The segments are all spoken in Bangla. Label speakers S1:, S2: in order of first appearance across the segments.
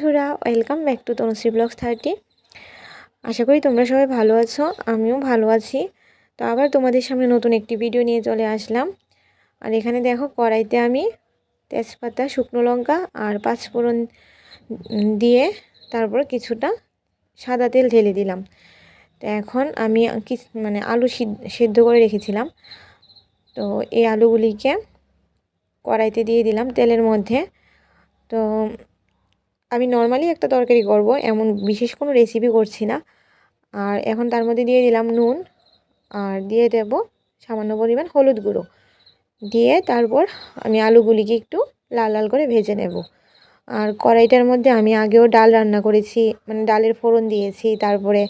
S1: বন্ধুরা, welcome back to Tanushree blogs 30। আশা করি তোমরা সবাই ভালো আছো, আমিও ভালো আছি। তো আবার তোমাদের সামনে নতুন একটি ভিডিও নিয়ে চলে আসলাম। আর এখানে দেখো, কড়াইতে আমি তেজপাতা, শুকনো লঙ্কা আর পাঁচফোড়ন দিয়ে তারপর কিছুটা সাদা তেল ঢেলে দিলাম। তো এখন আমি আলু সিদ্ধ করে রেখেছিলাম, তো এই আলুগুলিকে কড়াইতে দিয়ে দিলাম তেলের মধ্যে। তো আমি নর্মালি একটা তরকারি করব, এমন বিশেষ কোনো রেসিপি করছি না। আর এখন তার মধ্যে দিয়ে দিলাম নুন, আর দিয়ে দেব সামান্য পরিমাণ হলুদ গুঁড়ো, দিয়ে তারপর আমি আলুগুলিকে একটু লাল লাল করে ভেজে নেব। আর কড়াইটার মধ্যে আমি আগেও ডাল রান্না করেছি, মানে ডালের ফোড়ন দিয়েছি, তারপরে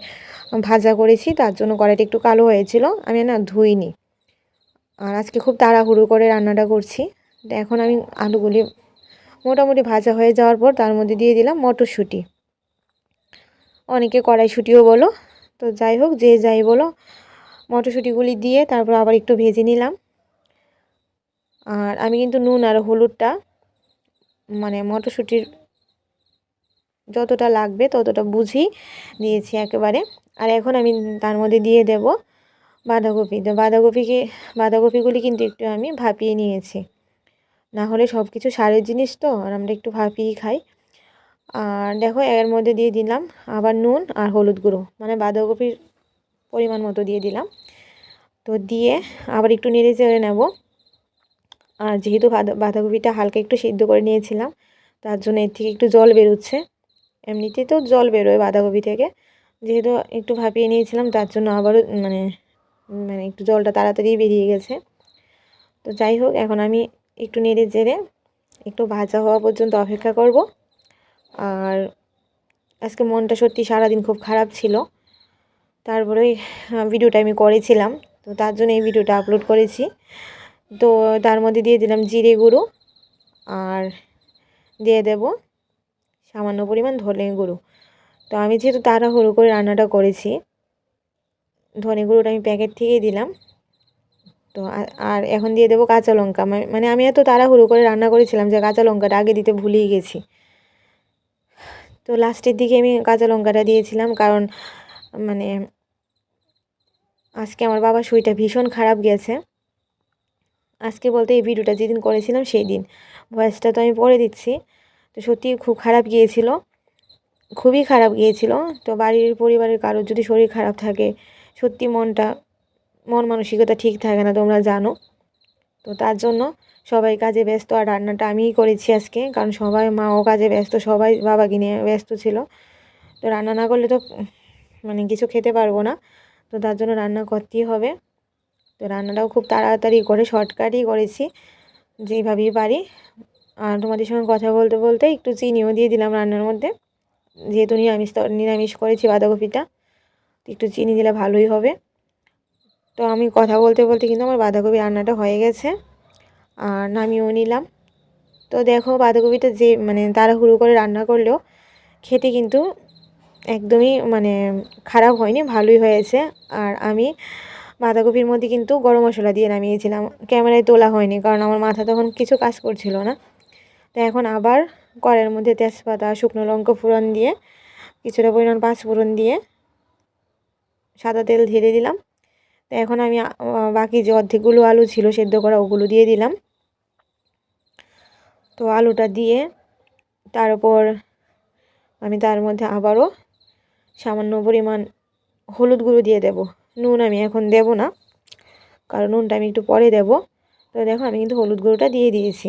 S1: ভাজা করেছি, তার জন্য কড়াইটা একটু কালো হয়েছিল, আমি না ধুইনি। আর আজকে খুব তাড়াহুড়ো করে রান্নাটা করছি। তো এখন আমি আলুগুলি মোটামুটি ভাজা হয়ে যাওয়ার পর তার মধ্যে দিয়ে দিলাম মটরশুঁটি, অনেকে কড়াইশুঁটিও বলো, তো যাই হোক যে যাই বলো, মটরশুঁটিগুলি দিয়ে তারপর আবার একটু ভেজে নিলাম। আর আমি কিন্তু নুন আর হলুদটা মানে মটরশুঁটির যতটা লাগবে ততটা বুঝি দিয়েছি একেবারে। আর এখন আমি তার মধ্যে দিয়ে দেব বাঁধাকপি। তো বাঁধাকপিগুলি কিন্তু একটু আমি ভাপিয়ে নিয়েছি, না হলে সব কিছু সারের জিনিস তো, আর আমরা একটু ভাপিয়ে খাই। আর দেখো, এর মধ্যে দিয়ে দিলাম আবার নুন আর হলুদ গুঁড়ো, মানে বাঁধাকপির পরিমাণ মতো দিয়ে দিলাম। তো দিয়ে আবার একটু নেড়ে চেড়ে নেব। আর যেহেতু বাঁধাকপিটা হালকা একটু সিদ্ধ করে নিয়েছিলাম, তার জন্য এর থেকে একটু জল বেরোচ্ছে। এমনিতেই তো জল বেরোয় বাঁধাকপি থেকে, যেহেতু একটু ভাপিয়ে নিয়েছিলাম তার জন্য আবারও মানে মানে একটু জলটা তাড়াতাড়ি বেরিয়ে গেছে। তো যাই হোক, এখন আমি একটু নেড়ে চেড়ে একটু ভাজা হওয়া পর্যন্ত অপেক্ষা করব। আর আজকে মনটা সত্যি সারাদিন খুব খারাপ ছিল, তারপরে ভিডিওটা আমি করেছিলাম, তো তার জন্য এই ভিডিওটা আপলোড করেছি। তো তার মধ্যে দিয়ে দিলাম জিরে গুঁড়ো, আর দিয়ে দেব সামান্য পরিমাণ ধনে গুঁড়ো। তো আমি যেহেতু তাড়াহুড়ো করে রান্নাটা করেছি, ধনে গুঁড়োটা আমি প্যাকেট থেকেই দিলাম। তো আর এখন দিয়ে দেবো কাঁচা লঙ্কা, মানে আমি এত তাড়াহুড়ো করে রান্না করেছিলাম যে কাঁচা লঙ্কাটা আগে দিতে ভুলেই গেছি। তো লাস্টের দিকে আমি কাঁচা লঙ্কাটা দিয়েছিলাম, কারণ মানে আজকে আমার বাবার শরীরটা ভীষণ খারাপ গেছে। আজকে বলতে এই ভিডিওটা যেদিন করেছিলাম সেই দিন, ভয়েসটা তো আমি পরে দিচ্ছি। তো সত্যি খুব খারাপ গিয়েছিল, খুবই খারাপ গিয়েছিল। তো পরিবারের কারোর যদি শরীর খারাপ থাকে, সত্যি মন মানসিকতা ঠিক থাকে না, তোমরা জানো। তো তার জন্য সবাই কাজে ব্যস্ত, আর রান্নাটা আমিই করেছি আজকে, কারণ সবাই, মাও কাজে ব্যস্ত, সবাই বাবাকে নিয়ে ব্যস্ত ছিল। তো রান্না না করলে তো মানে কিছু খেতে পারবো না, তো তার জন্য রান্না করতেই হবে। তো রান্নাটাও খুব তাড়াতাড়ি করে শর্টকাটই করেছি, যেভাবেই পারি। আর তোমাদের সঙ্গে কথা বলতে বলতে একটু চিনিও দিয়ে দিলাম রান্নার মধ্যে, যেহেতু নিরামিষ করেছি বাঁধাকপিটা, একটু চিনি দিলে ভালোই হবে। তো আমি কথা বলতে বলতে কিন্তু আমার বাঁধাকপি রান্নাটা হয়ে গেছে, আর নামিয়েও নিলাম। তো দেখো, বাঁধাকপিটা যে মানে তাড়াহুড়ো করে রান্না করলেও খেতে কিন্তু একদমই মানে খারাপ হয়নি, ভালোই হয়েছে। আর আমি বাঁধাকপির মধ্যে কিন্তু গরম মশলা দিয়ে নামিয়েছিলাম, ক্যামেরায় তোলা হয়নি, কারণ আমার মাথা তখন কিছু কাজ করছিল না। তো এখন আবার কড়াইয়ের মধ্যে তেজপাতা, শুকনো লঙ্কা ফোড়ন দিয়ে, কিছুটা পরিমাণ পাঁচফোড়ন দিয়ে সাদা তেল ঢেলে দিলাম। তো এখন আমি বাকি যে অর্ধেকগুলো আলু ছিল সেদ্ধ করা, ওগুলো দিয়ে দিলাম। তো আলুটা দিয়ে তারপর আমি তার মধ্যে আবারও সামান্য পরিমাণ হলুদ গুঁড়ো দিয়ে দেব। নুন আমি এখন দেব না, কারণ নুনটা আমি একটু পরে দেব। তো দেখো, আমি কিন্তু হলুদ গুঁড়োটা দিয়ে দিয়েছি।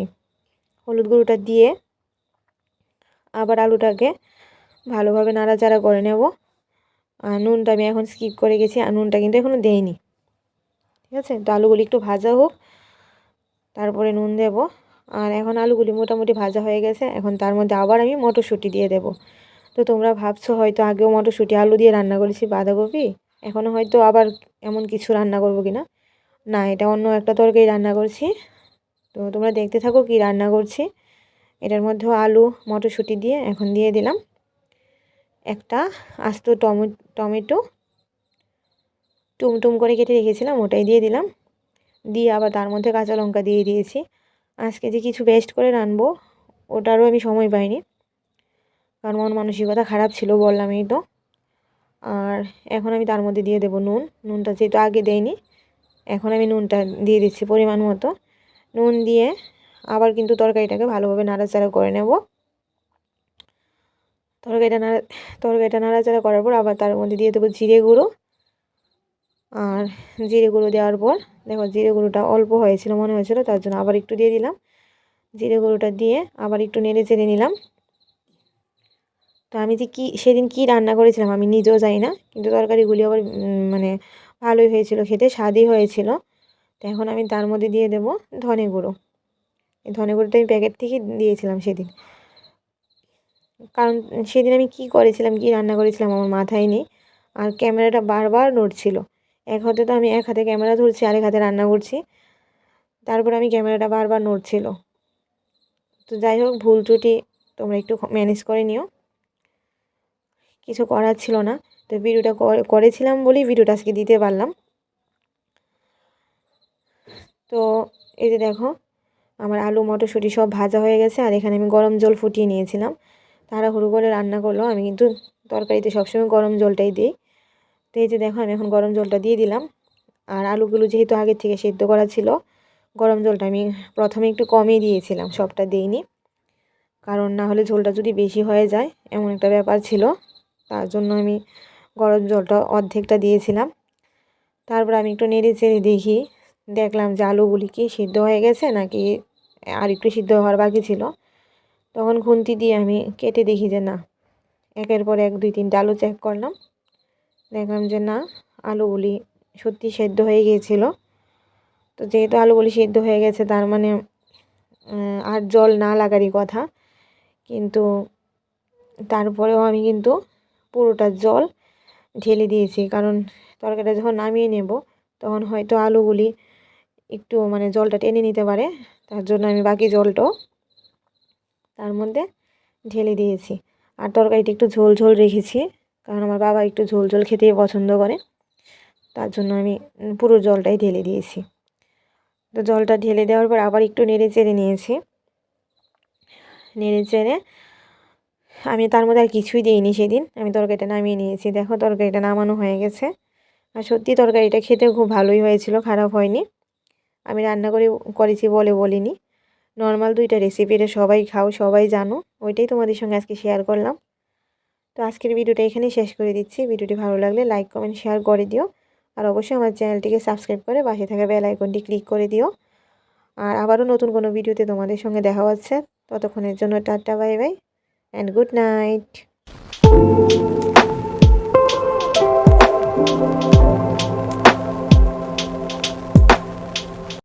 S1: হলুদ গুঁড়োটা দিয়ে আবার আলুটাকে ভালোভাবে নাড়াচাড়া করে নেব। আর নুনটা আমি এখন স্কিপ করে গেছি, আর নুনটা কিন্তু এখনও দেইনি, ঠিক আছে। তো আলুগুলি একটু ভাজা হোক, তারপরে নুন দেব। আর এখন আলুগুলি মোটামুটি ভাজা হয়ে গেছে, এখন তার মধ্যে আবার আমি মটরশুঁটি দিয়ে দেব। তো তোমরা ভাবছো হয়তো আগেও মটরশুঁটি আলু দিয়ে রান্না করেছি বাঁধাকপি, এখনও হয়তো আবার এমন কিছু রান্না করবো কিনা। না, এটা অন্য একটা তরকারি রান্না করছি। তো তোমরা দেখতে থাকো কি রান্না করছি। এটার মধ্যেও আলু মটরশুঁটি দিয়ে এখন দিয়ে দিলাম একটা আস্ত টমেটো টুমটুম করে কেটে রেখেছিলাম, ওটাই দিয়ে দিলাম। দিয়ে আবার তার মধ্যে কাঁচা লঙ্কা দিয়ে দিয়েছি। আজকে যে কিছু বেস্ট করে রানবো, ওটারও আমি সময় পাইনি। কারণ মন মানসিকতা খারাপ ছিল, বললামই তো। আর এখন আমি তার মধ্যে দিয়ে দেবো নুনটা যেহেতু আগে দেয়নি, এখন আমি নুনটা দিয়ে দিচ্ছি পরিমাণ মতো। নুন দিয়ে আবার কিন্তু তরকারিটাকে ভালোভাবে নাড়াচাড়া করে নেব। তরকারিটা নাড়াচাড়া করার পর আবার তার মধ্যে দিয়ে দেবো জিরে গুঁড়ো। আর জিরে গুঁড়ো দেওয়ার পর দেখো জিরে গুঁড়োটা অল্প হয়েছিল মনে হয়েছিল, তার জন্য আবার একটু দিয়ে দিলাম। জিরে গুঁড়োটা দিয়ে আবার একটু নেড়ে চেড়ে নিলাম। তো আমি যে সেদিন কি রান্না করেছিলাম আমি নিজেও জানি না, কিন্তু তরকারিগুলি আবার মানে ভালোই হয়েছিল, খেতে স্বাদই হয়েছিল। তো এখন আমি তার মধ্যে দিয়ে দেব ধনে গুঁড়ো। এই ধনে গুঁড়োটা আমি প্যাকেট থেকে দিয়েছিলাম সেদিন, কারণ সেদিন আমি কি করেছিলাম, কি রান্না করেছিলাম আমার মাথায় নেই। আর ক্যামেরাটা বারবার নড়ছিল, এক হাতে তো আমি এক হাতে ক্যামেরা ধরছি, আরেক হাতে রান্না করছি, তারপর আমি ক্যামেরাটা বারবার নড়ছিল। তো যাই হোক, ভুল ত্রুটি তোমরা একটু ম্যানেজ করে নিও, কিছু করার ছিল না। তো ভিডিওটা করেছিলাম বলেই ভিডিওটা আজকে দিতে পারলাম। তো এই যে দেখো আমার আলু মটরশুঁটি সব ভাজা হয়ে গেছে, আর এখানে আমি গরম জল ফুটিয়ে নিয়েছিলাম। তাড়াহুড়ো করে রান্না করলো, আমি কিন্তু তরকারিতে সবসময় গরম জলটাই দিই। তো এই যে দেখো আমি এখন গরম জলটা দিয়ে দিলাম। আর আলুগুলো যেহেতু আগের থেকে সেদ্ধ করা ছিল, গরম জলটা আমি প্রথমে একটু কমই দিয়েছিলাম, সবটা দিইনি, কারণ না হলে ঝোলটা যদি বেশি হয়ে যায় এমন একটা ব্যাপার ছিল। তার জন্য আমি গরম জলটা অর্ধেকটা দিয়েছিলাম। তারপর আমি একটু নেড়ে চেড়ে দেখলাম যে আলুগুলি কি সিদ্ধ হয়ে গেছে নাকি আর একটু সিদ্ধ হওয়ার বাকি ছিল। তখন খুন্তি দিয়ে আমি কেটে দেখি যে না, একের পর এক 2-3টা আলু চেক করলাম, দেখলাম যে না, আলুগুলি সত্যি সেদ্ধ হয়ে গিয়েছিল। তো যেহেতু আলুগুলি সেদ্ধ হয়ে গেছে তার মানে আর জল না লাগারই কথা, কিন্তু তারপরেও আমি কিন্তু পুরোটা জল ঢেলে দিয়েছি, কারণ তরকারিটা যখন নামিয়ে নেব তখন হয়তো আলুগুলি একটু মানে জলটা টেনে নিতে পারে, তার জন্য আমি বাকি জলটাও তার মধ্যে ঢেলে দিয়েছি। আর তরকারিটা একটু ঝোল ঝোল রেখেছি, কারণ আমার বাবা একটু ঝোল ঝোল খেতেই পছন্দ করে, তার জন্য আমি পুরো জলটাই ঢেলে দিয়েছি। তো জলটা ঢেলে দেওয়ার পর আবার একটু নেড়ে চেড়ে নিয়েছি। নেড়ে চেড়ে আমি তার মধ্যে আর কিছুই দিইনি সেদিন, আমি তরকারিটা নামিয়ে নিয়েছি। দেখো তরকারিটা নামানো হয়ে গেছে, আর সত্যি তরকারিটা খেতে খুব ভালোই হয়েছিল, খারাপ হয়নি। আমি রান্না করেছি বলে বলিনি, নর্মাল 2টা রেসিপি, এটা সবাই খাও, সবাই জানো, ওইটাই তোমাদের সঙ্গে আজকে শেয়ার করলাম। তো আজকের ভিডিওটা এখানেই শেষ করে দিচ্ছি। ভিডিওটি ভালো লাগলে লাইক কমেন্ট শেয়ার করে দিও, আর অবশ্যই আমার চ্যানেলটিকে সাবস্ক্রাইব করে পাশে থাকা বেল আইকনটি ক্লিক করে দিও। আর আবারও নতুন কোনো ভিডিওতে তোমাদের সঙ্গে দেখা হচ্ছে, ততক্ষণের জন্য tata, bye bye and good night.